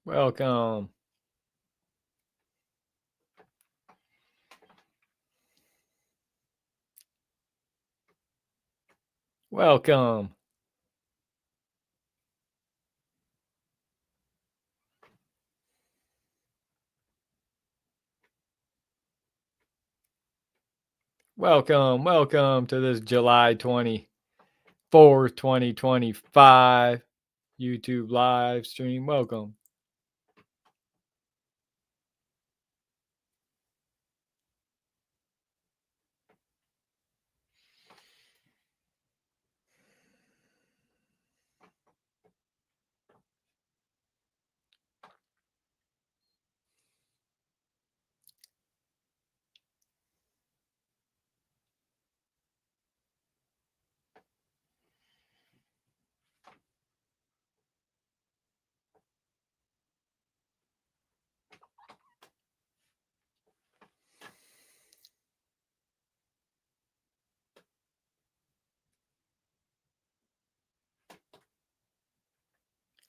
Welcome. Welcome. Welcome to this July 24th, 2025 YouTube live stream. Welcome.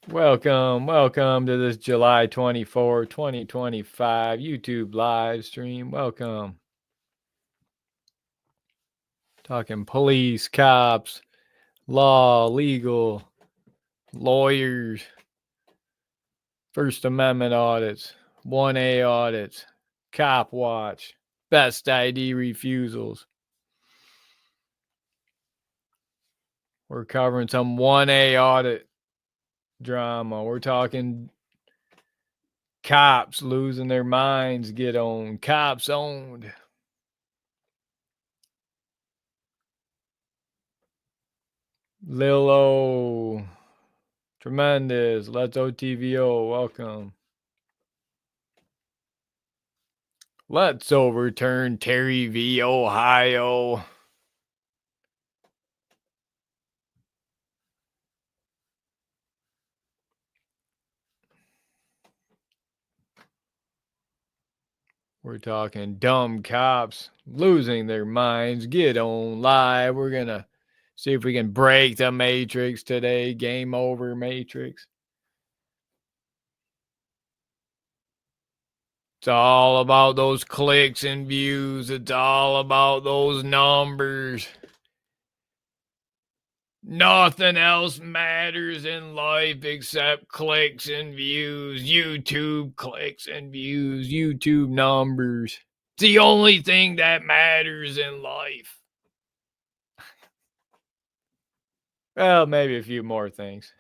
Welcome to this July 24th, 2025 YouTube live stream. Welcome. Talking police, cops, law, legal, lawyers, First Amendment audits, 1A audits, cop watch, best ID refusals. We're covering some 1A audit drama. We're talking cops losing their minds, get owned, cops owned. Lilo, tremendous. Let's OTVO, welcome. Let's overturn Terry v. Ohio. We're talking dumb cops losing their minds, get on live. We're going to see if we can break the Matrix today. Game over, Matrix. It's all about those clicks and views. It's all about those numbers. Nothing else matters in life except clicks and views. YouTube clicks and views. YouTube numbers. It's the only thing that matters in life. Well, maybe a few more things.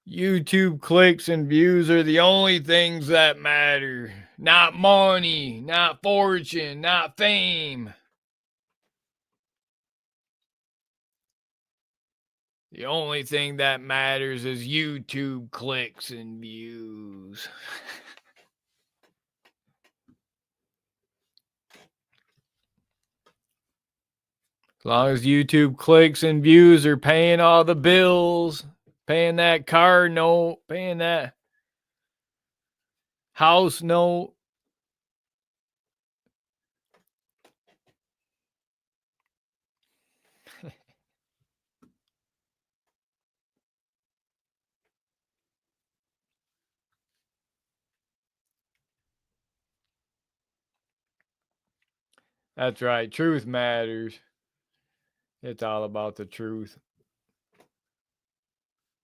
YouTube clicks and views are the only things that matter. Not money, not fortune, not fame. The only thing that matters is YouTube clicks and views. As long as YouTube clicks and views are paying all the bills, paying that car note, paying that house note. That's right. Truth matters. It's all about the truth.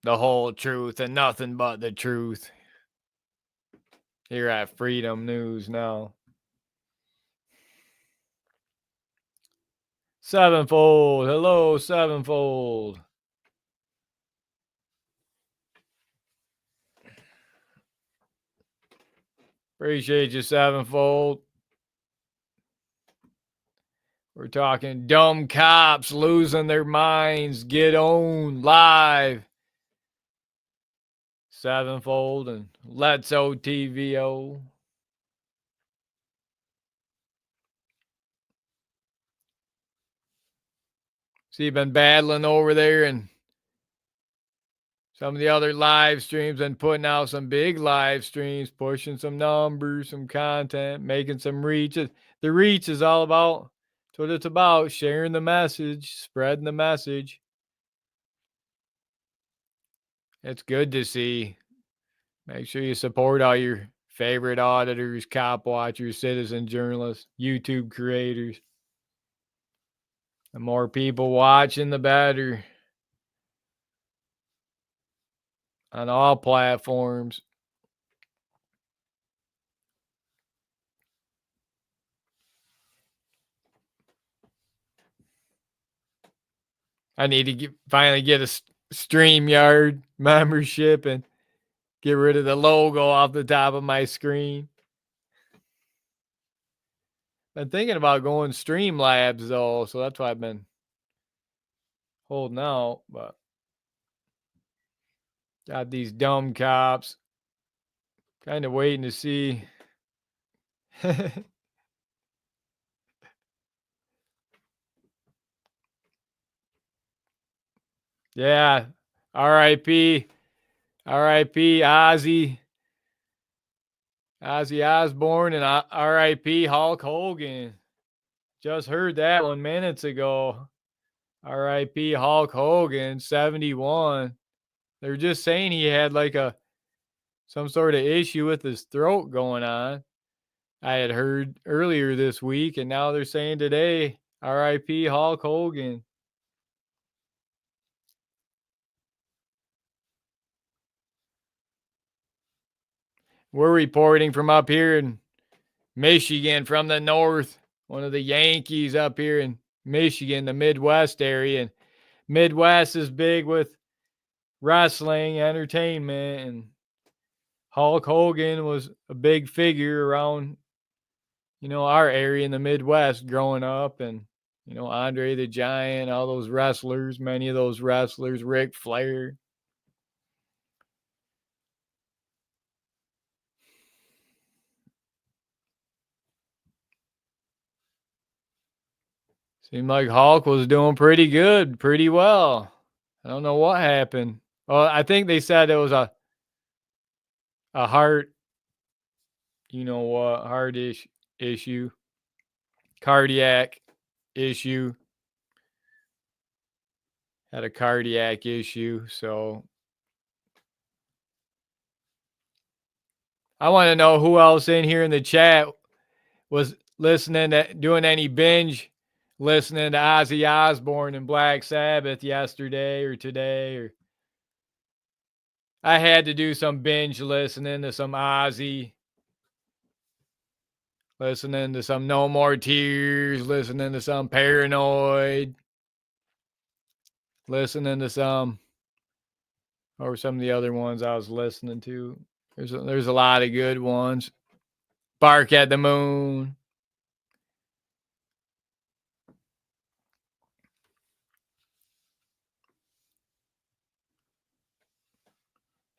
The whole truth and nothing but the truth. Here at Freedom News now. Sevenfold. Hello, Sevenfold. Appreciate you, Sevenfold. We're talking dumb cops losing their minds. Get owned live. Sevenfold and Let's OTVO. See, you've been battling over there and some of the other live streams and putting out some big live streams, pushing some numbers, some content, making some reaches. The reach is all about That's what it's about, sharing the message, spreading the message. It's good to see. Make sure you support all your favorite auditors, cop watchers, citizen journalists, YouTube creators. The more people watching, the better. On all platforms. I need to finally get a StreamYard membership and get rid of the logo off the top of my screen. Been thinking about going Streamlabs though, so that's why I've been holding out. But got these dumb cops. Kind of waiting to see. Yeah. R.I.P. R.I.P. Ozzy Osbourne and R.I.P. Hulk Hogan. Just heard that 1 minutes ago. R.I.P. Hulk Hogan, 71. They're just saying he had like some sort of issue with his throat going on. I had heard earlier this week, and now they're saying today, R.I.P. Hulk Hogan. We're reporting from up here in Michigan, from the north, one of the Yankees up here in Michigan, the Midwest area. And Midwest is big with wrestling, entertainment, and Hulk Hogan was a big figure around, our area in the Midwest growing up. And, Andre the Giant, all those wrestlers, many of those wrestlers, Ric Flair. Seemed like Hulk was doing pretty good, pretty well. I don't know what happened. Well, I think they said it was a heart, heart issue, cardiac issue. Had a cardiac issue, so I want to know who else in here in the chat was listening to doing any binge listening to Ozzy Osbourne and Black Sabbath yesterday or today. Or I had to do some binge listening to some Ozzy, listening to some No More Tears, listening to some Paranoid, listening to some, or some of the other ones I was listening to. There's a lot of good ones. Bark at the Moon.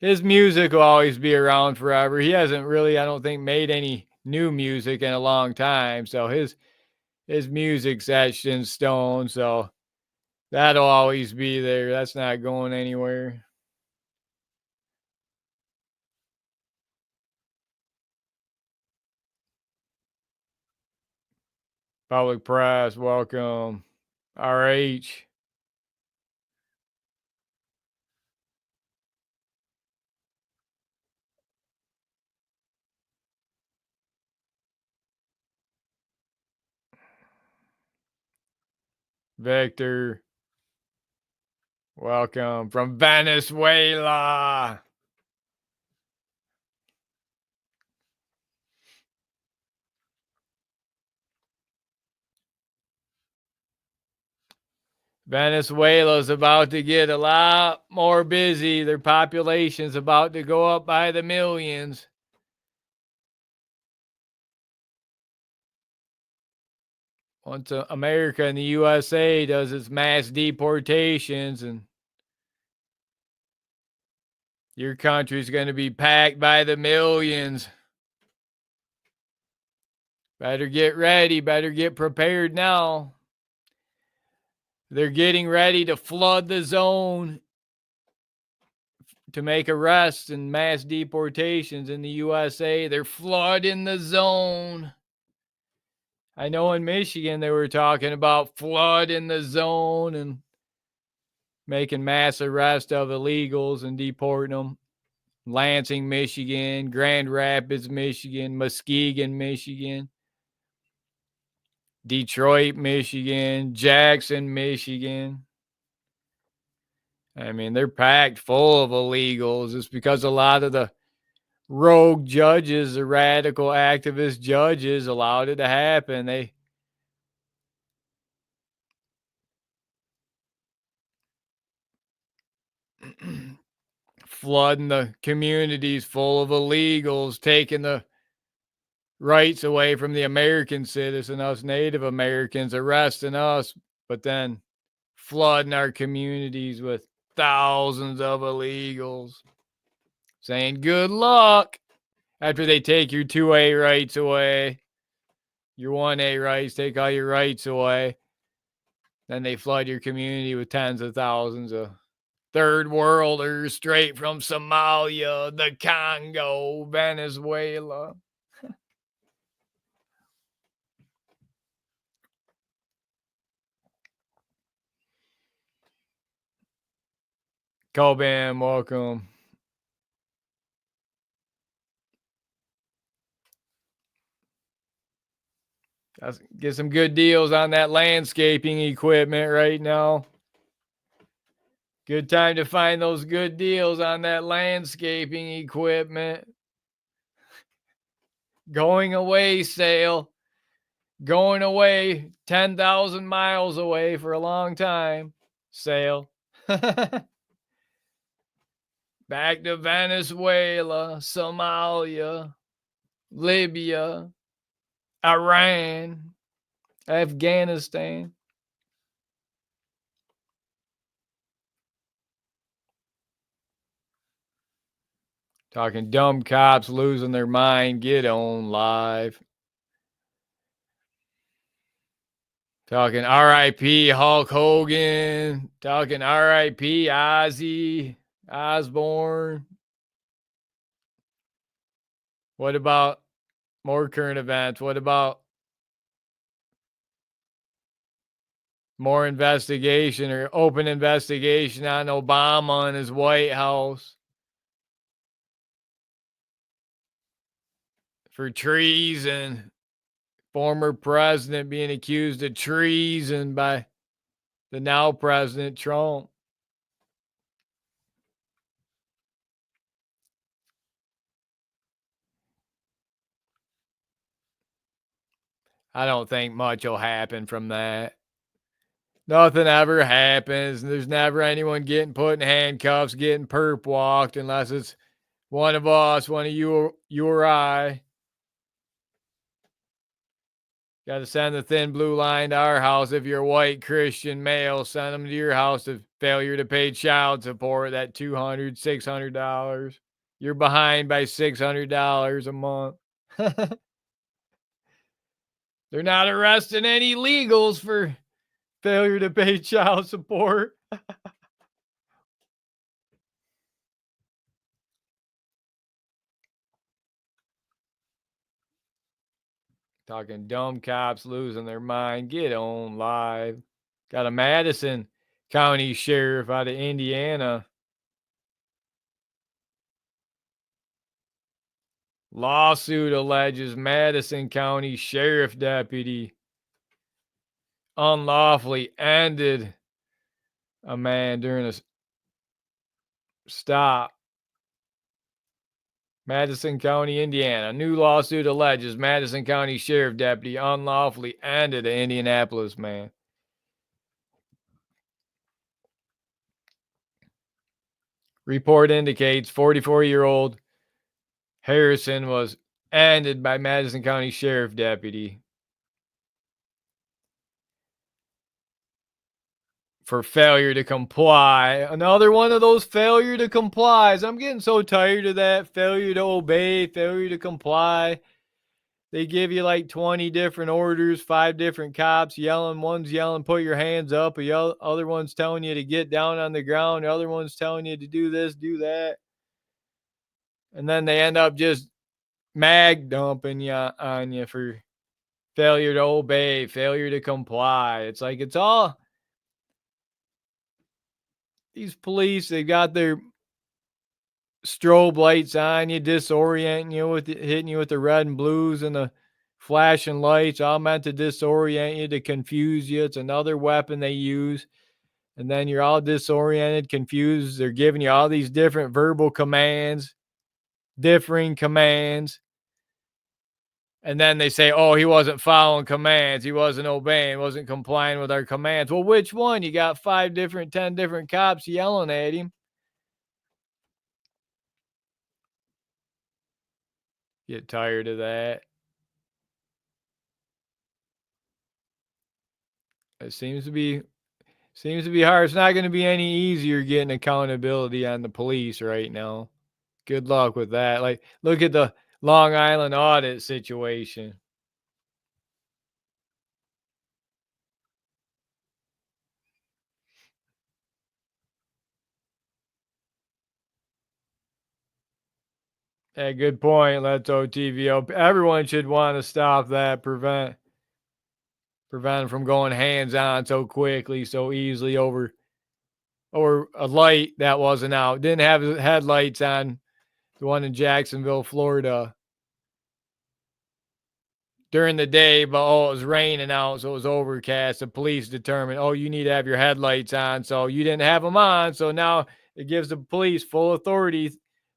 His music will always be around forever. He hasn't really, I don't think, made any new music in a long time. So his music's etched in stone. So that'll always be there. That's not going anywhere. Public Press, welcome. RH. Victor, welcome from Venezuela. Venezuela's about to get a lot more busy. Their population's about to go up by the millions. Once America and the USA does its mass deportations, and your country's going to be packed by the millions. Better get ready. Better get prepared now. They're getting ready to flood the zone to make arrests and mass deportations in the USA. They're flooding the zone. I know in Michigan they were talking about flood in the zone and making mass arrest of illegals and deporting them. Lansing, Michigan, Grand Rapids, Michigan, Muskegon, Michigan, Detroit, Michigan, Jackson, Michigan. I mean, they're packed full of illegals. It's because a lot of the rogue judges, the radical activist judges, allowed it to happen. They flooding the communities full of illegals, taking the rights away from the American citizen, us Native Americans, arresting us, but then flooding our communities with thousands of illegals, saying good luck after they take your 2A rights away, your 1A rights, take all your rights away. Then they flood your community with tens of thousands of third worlders straight from Somalia, the Congo, Venezuela. Coban, welcome. Get some good deals on that landscaping equipment right now. Good time to find those good deals on that landscaping equipment. Going away sale. Going away 10,000 miles away for a long time. Sale. Back to Venezuela, Somalia, Libya, Iran, Afghanistan. Talking dumb cops losing their mind. Get on live. Talking RIP Hulk Hogan. Talking RIP Ozzy Osbourne. What about more current events? What about more investigation or open investigation on Obama and his White House for treason? Former president being accused of treason by the now president Trump. I don't think much will happen from that. Nothing ever happens. There's never anyone getting put in handcuffs, getting perp walked, unless it's one of us, one of you or I. Got to send the thin blue line to our house. If you're a white Christian male, send them to your house of failure to pay child support, that $200, $600. You're behind by $600 a month. They're not arresting any illegals for failure to pay child support. Talking dumb cops losing their mind. Get on live. Got a Madison County sheriff out of Indiana. Lawsuit alleges Madison County sheriff deputy unlawfully ended a man during a stop. Madison County, Indiana. New lawsuit alleges Madison County sheriff deputy unlawfully ended an Indianapolis man. Report indicates 44-year-old Harrison was ended by Madison County sheriff deputy for failure to comply. Another one of those failure to complies. I'm getting so tired of that. Failure to obey, failure to comply. They give you like 20 different orders, 5 different cops yelling. One's yelling, put your hands up. The other one's telling you to get down on the ground. The other one's telling you to do this, do that. And then they end up just mag dumping you on you for failure to obey, failure to comply. It's like it's all these police, they got their strobe lights on you, disorienting you with hitting you with the red and blues and the flashing lights, all meant to disorient you, to confuse you. It's another weapon they use. And then you're all disoriented, confused. They're giving you all these different verbal commands, differing commands. And then they say, oh, he wasn't following commands. He wasn't obeying, wasn't complying with our commands. Well, which one? You got 10 different cops yelling at him. Get tired of that. It seems to be hard. It's not going to be any easier getting accountability on the police right now. Good luck with that. Like, look at the Long Island audit situation. Hey, good point. Let's OTVO. Everyone should want to stop that. Prevent them from going hands on so quickly, so easily over or a light that wasn't out. Didn't have headlights on the one in Jacksonville, Florida during the day, but oh, it was raining out, so it was overcast. The police determined, oh, you need to have your headlights on, so you didn't have them on. So now it gives the police full authority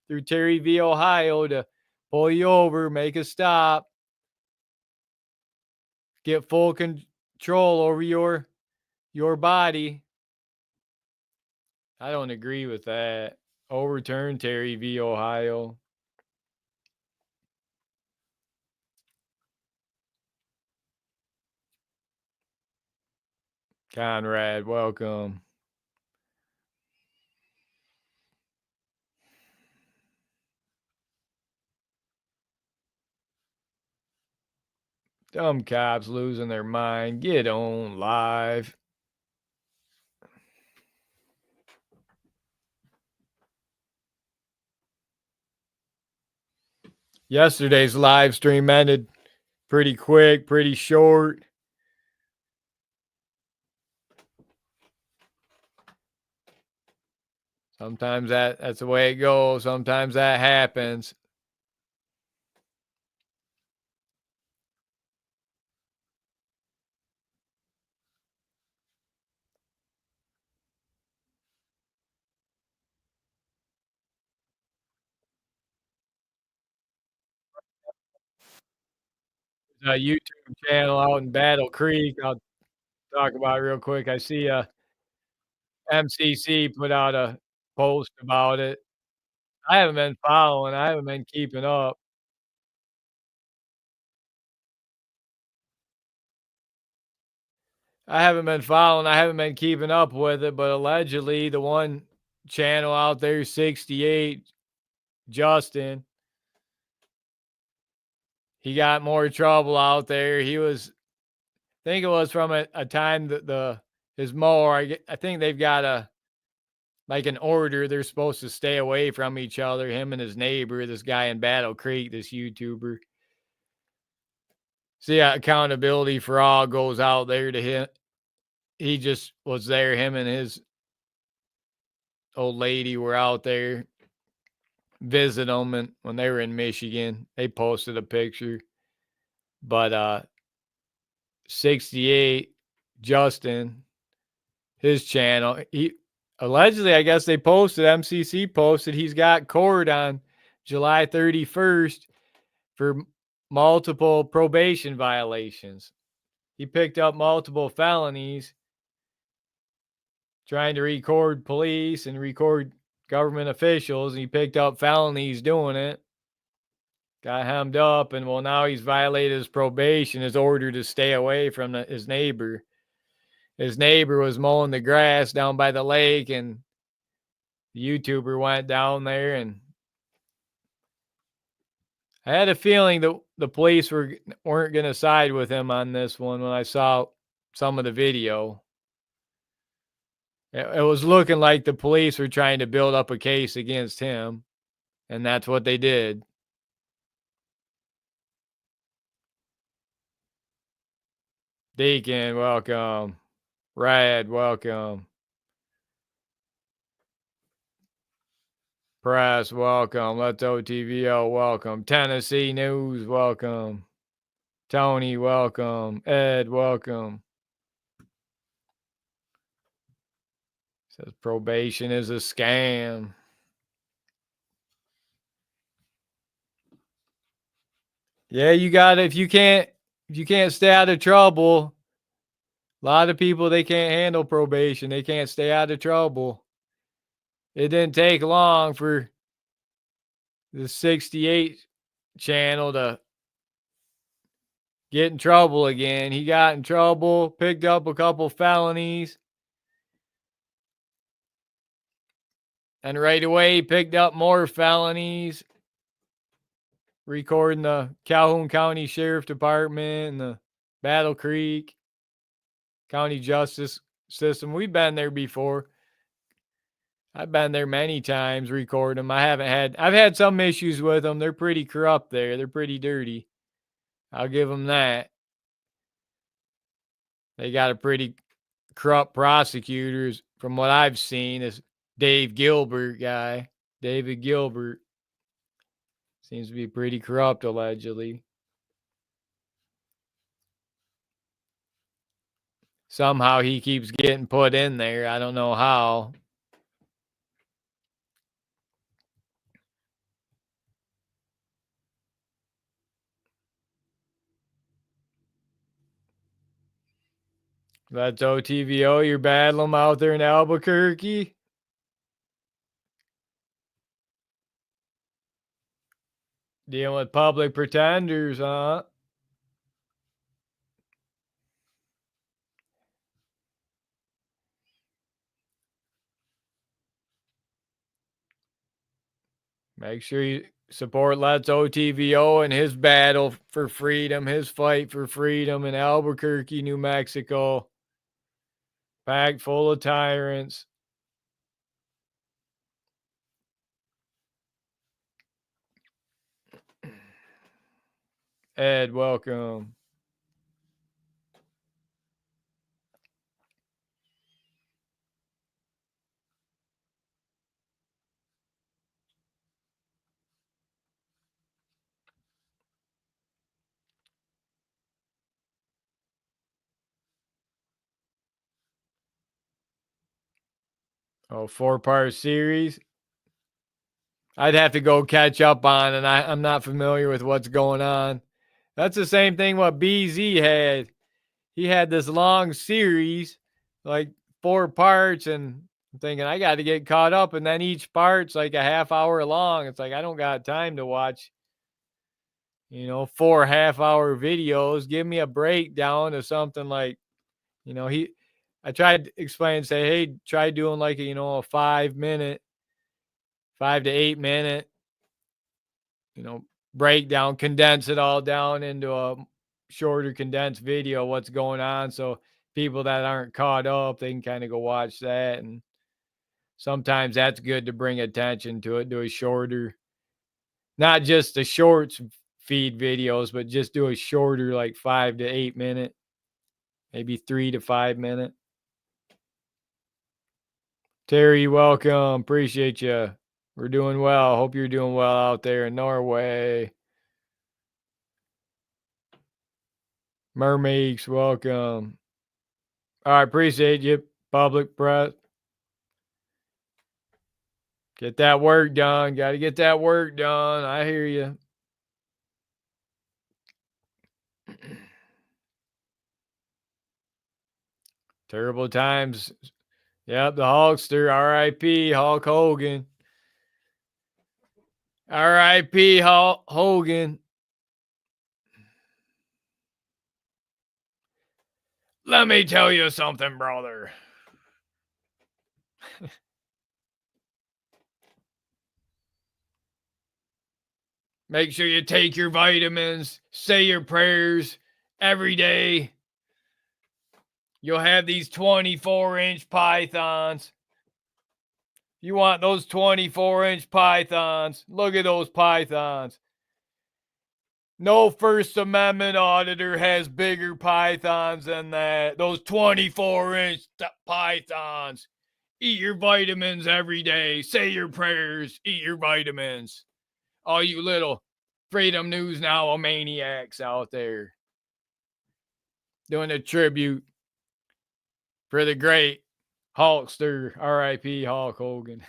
through Terry v. Ohio to pull you over, make a stop, get full control over your body. I don't agree with that. Overturn Terry v. Ohio. Conrad, welcome. Dumb cops losing their mind. Get on live. Yesterday's live stream ended pretty quick, pretty short. Sometimes that's the way it goes. Sometimes that happens. There's a YouTube channel out in Battle Creek. I'll talk about it real quick. I see MCC put out a post about it. I haven't been following. I haven't been keeping up. I haven't been following. I haven't been keeping up with it, but allegedly the one channel out there, 68, Justin, he got more trouble out there. He was, I think it was from a time that his mower. I think they've got like an order. They're supposed to stay away from each other. Him and his neighbor, this guy in Battle Creek, this YouTuber. So yeah, accountability for all goes out there to him. He just was there. Him and his old lady were out there visit them, and when they were in Michigan, they posted a picture. But 68 Justin, his channel, he allegedly, I guess they posted, MCC posted, he's got court on July 31st for multiple probation violations. He picked up multiple felonies trying to record police and record government officials, and he picked up felonies doing it. Got hemmed up, and well, now he's violated his probation, his order to stay away from his neighbor. His neighbor was mowing the grass down by the lake, and the YouTuber went down there, and I had a feeling that the police weren't going to side with him on this one when I saw some of the video. It was looking like the police were trying to build up a case against him, and that's what they did. Deacon, welcome. Rad, welcome. Press, welcome. Let's OTVO, welcome. Tennessee News, welcome. Tony, welcome. Ed, welcome. Says probation is a scam. Yeah, you got it. If you can't stay out of trouble, a lot of people they can't handle probation. They can't stay out of trouble. It didn't take long for the 68 channel to get in trouble again. He got in trouble, picked up a couple felonies, and right away he picked up more felonies, recording the Calhoun County Sheriff Department and the Battle Creek County Justice System. We've been there before. I've been there many times recording them. I've had some issues with them. They're pretty corrupt there. They're pretty dirty. I'll give them that. They got a pretty corrupt prosecutors from what I've seen. This David Gilbert seems to be pretty corrupt allegedly. Somehow he keeps getting put in there. I don't know how. That's OTVO. You're battling them out there in Albuquerque. Dealing with public pretenders, huh? Make sure you support Let's OTVO and his battle for freedom, his fight for freedom in Albuquerque, New Mexico. Packed full of tyrants. Ed, welcome. Oh, 4-part series. I'd have to go catch up on, and I'm not familiar with what's going on. That's the same thing what BZ had. He had this long series, like 4 parts, and I'm thinking I got to get caught up, and then each part's like a half hour long. It's like I don't got time to watch, 4 half-hour videos. Give me a breakdown of something like, I tried to explain, say, hey, try doing like a 5 to 8 minute, breakdown, condense it all down into a shorter condensed video, what's going on. So people that aren't caught up, they can kind of go watch that. And sometimes that's good to bring attention to it, do a shorter, not just the shorts feed videos, but just do a shorter, like 5 to 8 minute, maybe 3 to 5 minute. Terry, welcome. Appreciate you. We're doing well. Hope you're doing well out there in Norway. Mermaids, welcome. All right, appreciate you, public press. Get that work done. Got to get that work done. I hear you. Terrible times. Yep, the Hulkster. R.I.P. Hulk Hogan. R.I.P. Hulk Hogan. Let me tell you something, brother. Make sure you take your vitamins, say your prayers every day. You'll have these 24-inch pythons. You want those 24-inch pythons. Look at those pythons. No First Amendment auditor has bigger pythons than that. Those 24-inch pythons. Eat your vitamins every day. Say your prayers. Eat your vitamins. All you little Freedom News Now maniacs out there doing a tribute for the great Hulkster, R.I.P. Hulk Hogan.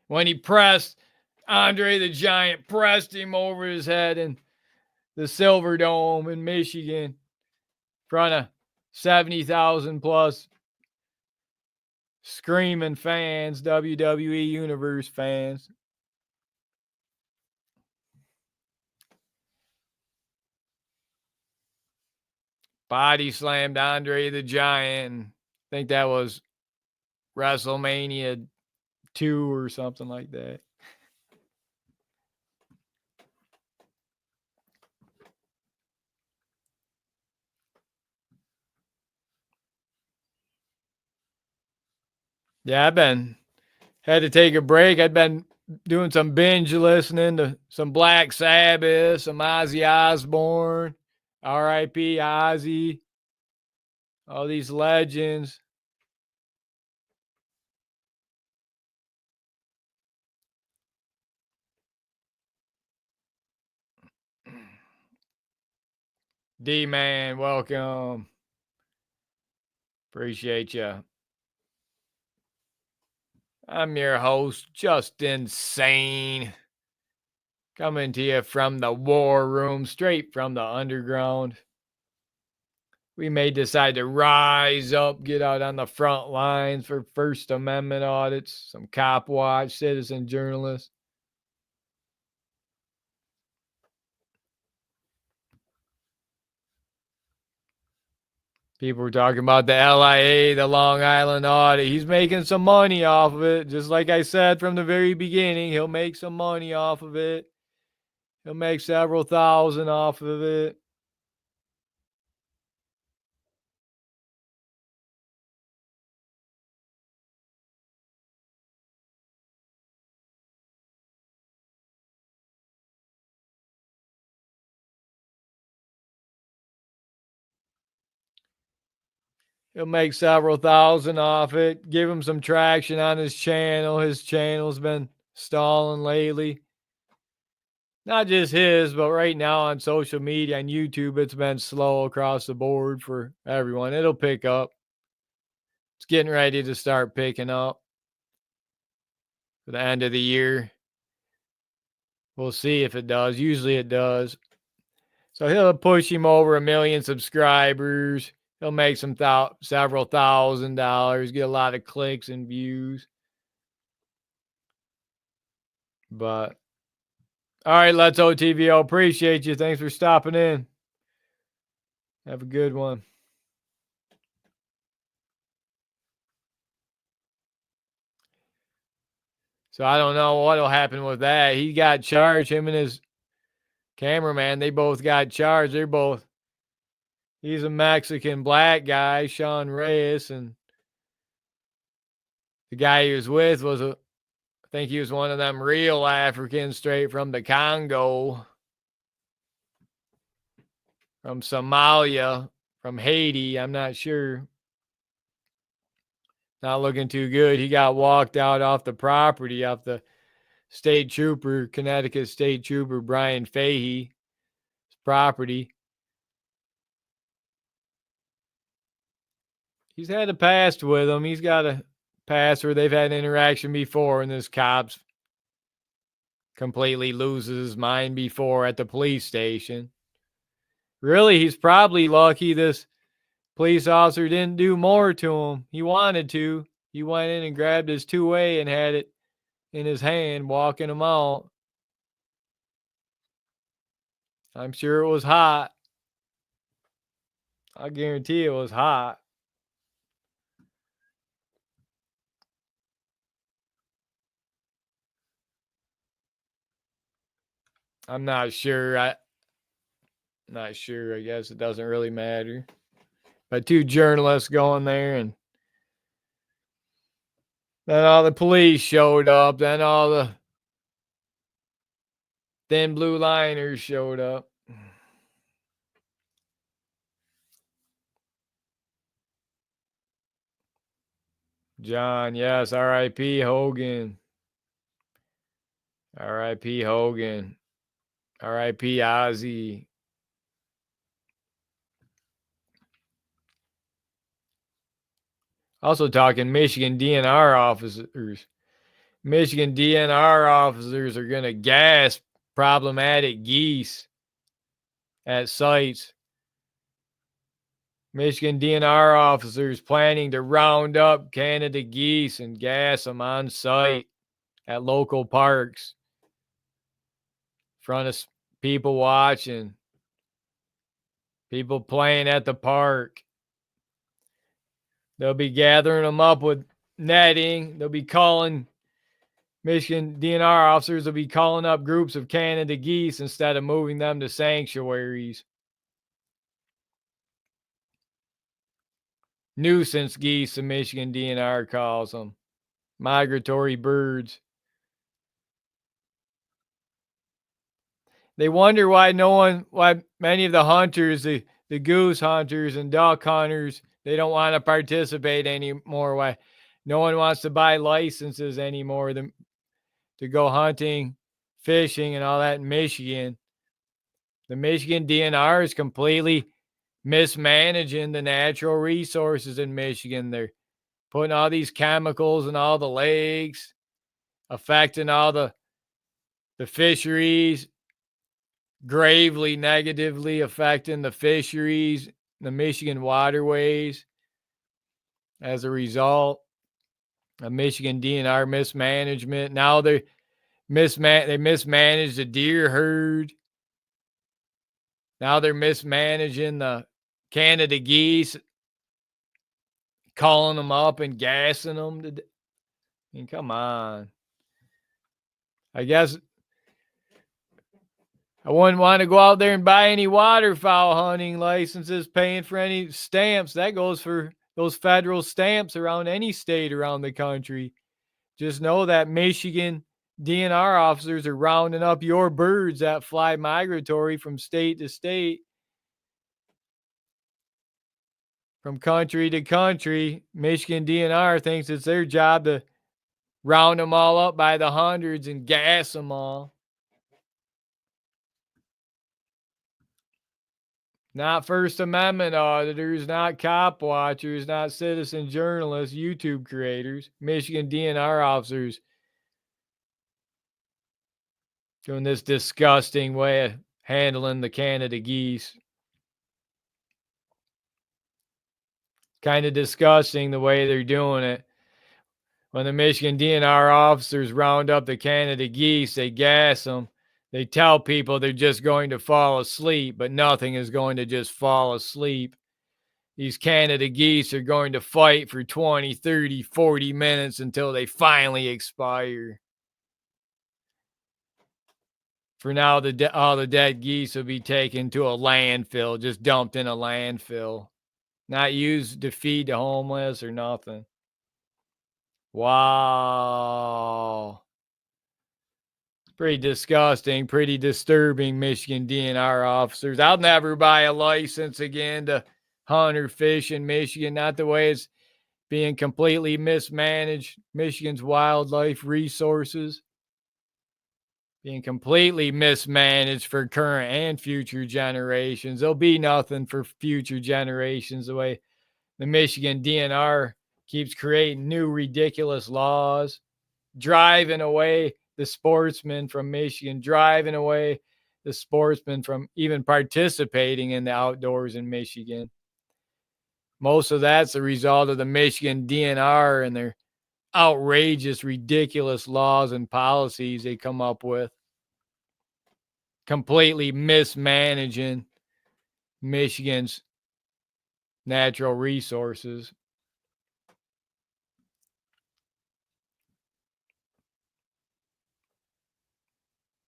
When he pressed Andre the Giant, pressed him over his head in the Silver Dome in Michigan, in front of 70,000 plus screaming fans, WWE Universe fans. Body slammed Andre the Giant. I think that was WrestleMania 2 or something like that. Yeah, had to take a break. I've been doing some binge listening to some Black Sabbath, some Ozzy Osbourne, R.I.P. Ozzy, all these legends. D-Man, welcome. Appreciate you. I'm your host, Just Insane. Coming to you from the war room, straight from the underground. We may decide to rise up, get out on the front lines for First Amendment audits, some cop watch, citizen journalists. People were talking about the LIA, the Long Island audit. He's making some money off of it. Just like I said from the very beginning, he'll make some money off of it. He'll make several thousand off of it. He'll make several thousand off it. Give him some traction on his channel. His channel's been stalling lately. Not just his, but right now on social media, on YouTube, it's been slow across the board for everyone. It'll pick up. It's getting ready to start picking up for the end of the year. We'll see if it does. Usually it does. So he'll push him over 1 million subscribers. He'll make some several $1,000s, get a lot of clicks and views. But all right, let's OTVO. Appreciate you. Thanks for stopping in. Have a good one. So I don't know what'll happen with that. He got charged. Him and his cameraman, they both got charged. He's a Mexican black guy, Sean Reyes, and the guy he was with I think he was one of them real Africans straight from the Congo, from Somalia, from Haiti. I'm not sure. Not looking too good. He got walked out off the property, off the state trooper, Connecticut state trooper Brian Fahey's property. He's had a past with him. He's got a past where they've had an interaction before, and this cop's completely loses his mind before at the police station. Really, he's probably lucky this police officer didn't do more to him. He wanted to. He went in and grabbed his 2-way and had it in his hand, walking him out. I'm sure it was hot. I guarantee it was hot. I'm not sure. Not sure. I guess it doesn't really matter. But 2 journalists going there and Then all the police showed up. Then all the thin blue liners showed up. John, yes, R.I.P. Hogan. R.I.P. Hogan. R.I.P. Ozzy. Also talking Michigan DNR officers. Michigan DNR officers are going to gas problematic geese at sites. Michigan DNR officers planning to round up Canada geese and gas them on site at local parks in front of people watching, people playing at the park. They'll be gathering them up with netting. They'll be calling Michigan DNR officers will be calling up groups of Canada geese instead of moving them to sanctuaries. Nuisance geese, the Michigan DNR calls them. Migratory birds. They wonder why many of the hunters, the goose hunters and duck hunters, they don't want to participate anymore. Why no one wants to buy licenses anymore to go hunting, fishing, and all that in Michigan. The Michigan DNR is completely mismanaging the natural resources in Michigan. They're putting all these chemicals in all the lakes, affecting all the fisheries, gravely negatively affecting the fisheries, the Michigan waterways. As a result of Michigan DNR mismanagement, now they mismanaged the deer herd. Now they're mismanaging the Canada geese, calling them up and gassing them. I mean, come on. I guess I wouldn't want to go out there and buy any waterfowl hunting licenses, paying for any stamps. That goes for those federal stamps around any state around the country. Just know that Michigan DNR officers are rounding up your birds that fly migratory from state to state, from country to country. Michigan DNR thinks it's their job to round them all up by the hundreds and gas them all. Not First Amendment auditors, not cop watchers, not citizen journalists, YouTube creators, Michigan DNR officers doing this disgusting way of handling the Canada geese. Kind of disgusting the way they're doing it. When the Michigan DNR officers round up the Canada geese, they gas them. They tell people they're just going to fall asleep, but nothing is going to just fall asleep. These Canada geese are going to fight for 20, 30, 40 minutes until they finally expire. For now, all the dead geese will be taken to a landfill, just dumped in a landfill. Not used to feed the homeless or nothing. Wow. Pretty disgusting, pretty disturbing, Michigan DNR officers. I'll never buy a license again to hunt or fish in Michigan. Not the way it's being completely mismanaged. Michigan's wildlife resources being completely mismanaged for current and future generations. There'll be nothing for future generations the way the Michigan DNR keeps creating new ridiculous laws, driving away the sportsmen from Michigan, driving away the sportsmen from even participating in the outdoors in Michigan. Most of that's the result of the Michigan DNR and their outrageous, ridiculous laws and policies they come up with. Completely mismanaging Michigan's natural resources.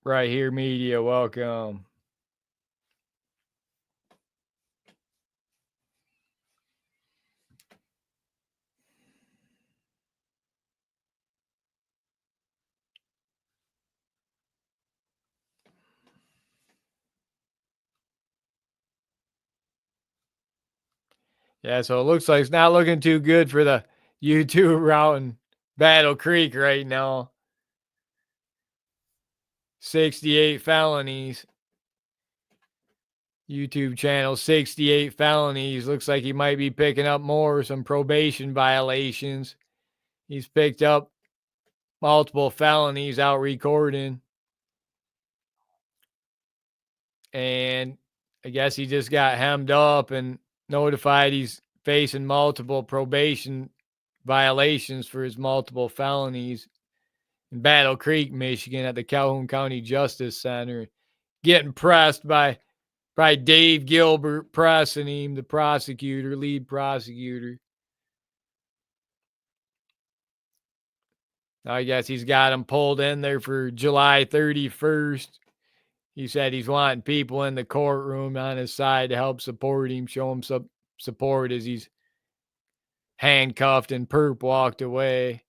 Right here, media, welcome. Yeah, so it looks like it's not looking too good for the YouTube route in Battle Creek right now. 68 felonies. YouTube channel, 68 felonies. Looks like he might be picking up more, some probation violations. He's picked up multiple felonies out recording. And I guess he just got hemmed up and notified he's facing multiple probation violations for his multiple felonies in Battle Creek, Michigan at the Calhoun County Justice Center. Getting pressed by Dave Gilbert pressing him, the prosecutor, lead prosecutor. I guess he's got him pulled in there for July 31st. He said he's wanting people in the courtroom on his side to help support him, show him some support as he's handcuffed and perp walked away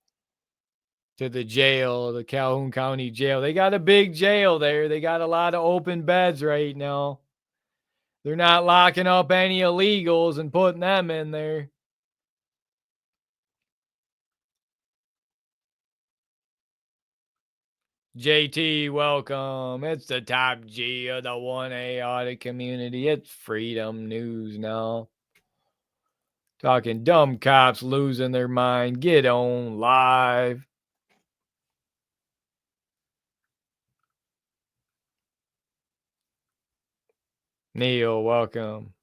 to the jail, the Calhoun County jail. They got a big jail there. They got a lot of open beds right now. They're not locking up any illegals and putting them in there. JT, welcome. It's the top G of the 1A audit community. It's Freedom News now. Talking dumb cops losing their mind. Get on live. Neil, welcome.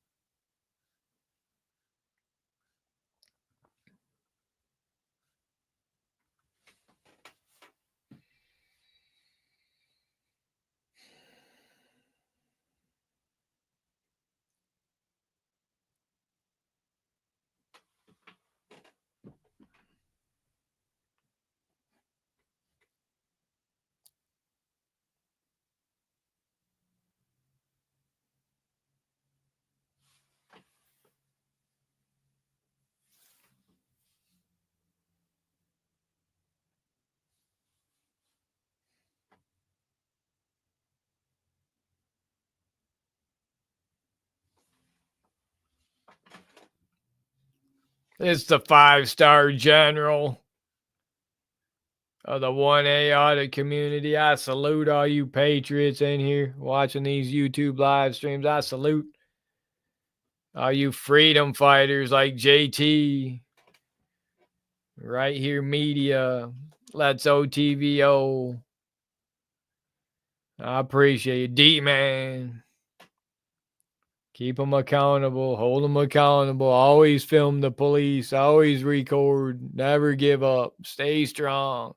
It's the 5-star general of the 1A audit community. I salute all you patriots in here watching these YouTube live streams. I salute all you freedom fighters like JT, Right Here Media, Let's OTVO. I appreciate you. D-Man. Keep them accountable. Hold them accountable. Always film the police. Always record. Never give up. Stay strong.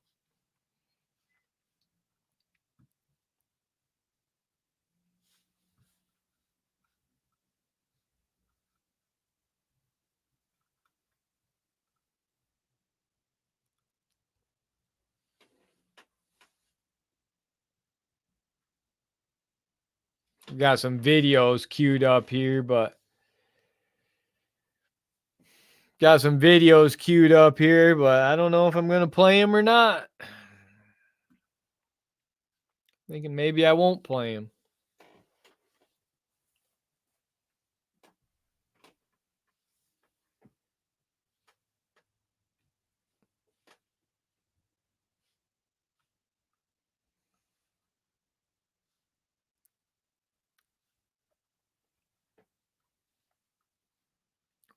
Got some videos queued up here, but I don't know if I'm going to play them or not. Thinking maybe I won't play them.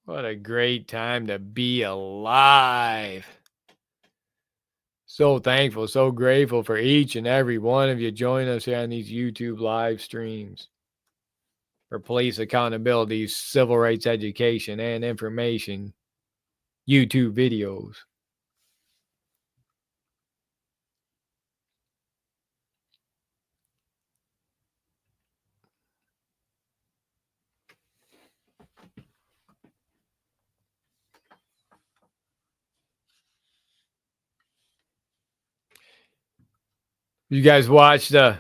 What a great time to be alive. So thankful, so grateful for each and every one of you joining us here on these YouTube live streams for police accountability, civil rights education, and information YouTube videos. You guys watched a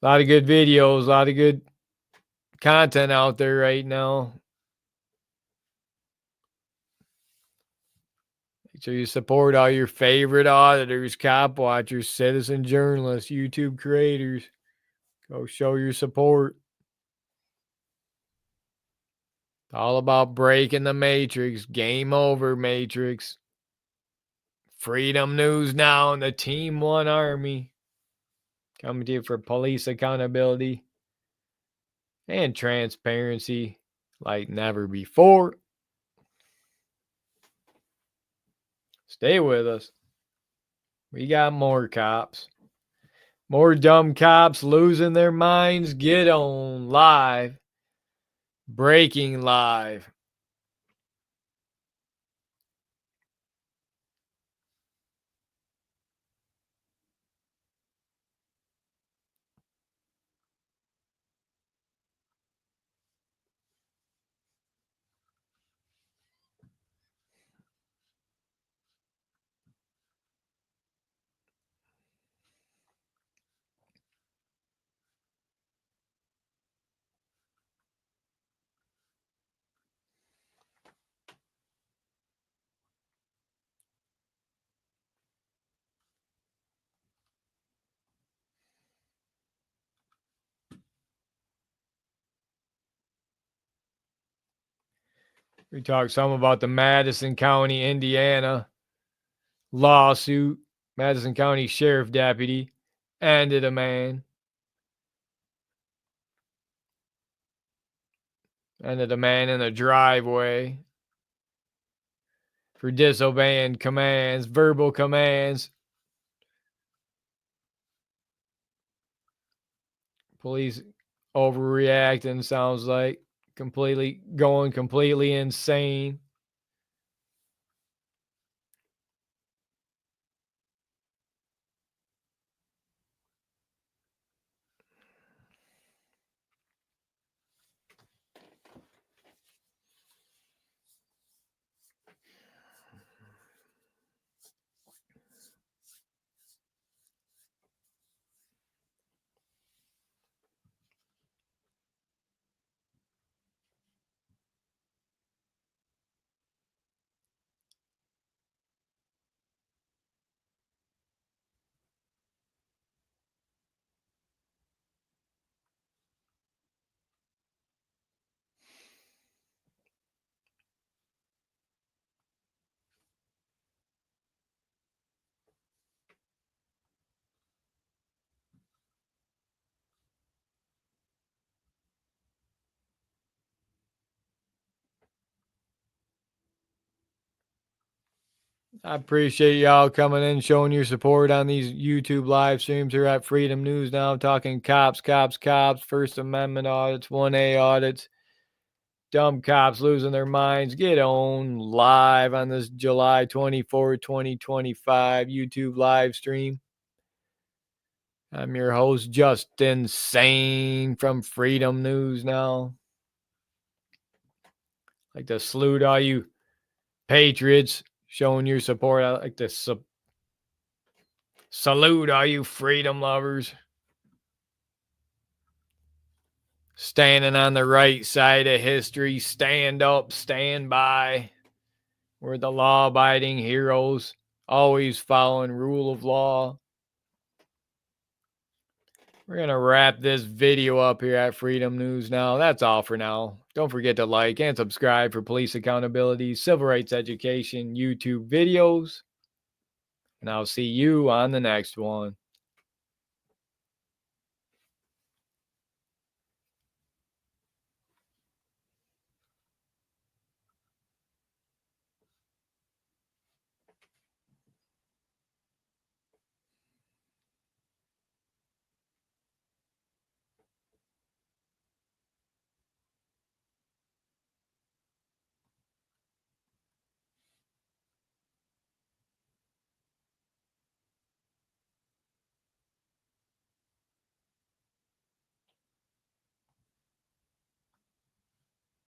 lot of good videos, a lot of good content out there right now. Make sure you support all your favorite auditors, cop watchers, citizen journalists, YouTube creators. Go show your support. All about breaking the matrix. Game over, matrix. Freedom News Now and the Team One Army. Coming to you for police accountability and transparency like never before. Stay with us. We got more cops. More dumb cops losing their minds. Get on live. Breaking live. We talked some about the Madison County, Indiana lawsuit. Madison County Sheriff Deputy ended a man. Ended a man in the driveway for disobeying commands, verbal commands. Police overreacting, sounds like. Going completely insane. I appreciate y'all coming in, showing your support on these YouTube live streams here at Freedom News Now. I'm talking cops, First Amendment audits, 1A audits, dumb cops losing their minds. Get on live on this July 24, 2025 YouTube live stream. I'm your host, Justin Sane from Freedom News Now. I'd like to salute all you patriots showing your support. I'd like to salute all you freedom lovers standing on the right side of history. Stand up, stand by. We're the law-abiding heroes, always following rule of law. We're going to wrap this video up here at Freedom News Now. That's all for now. Don't forget to like and subscribe for police accountability, civil rights education, YouTube videos. And I'll see you on the next one.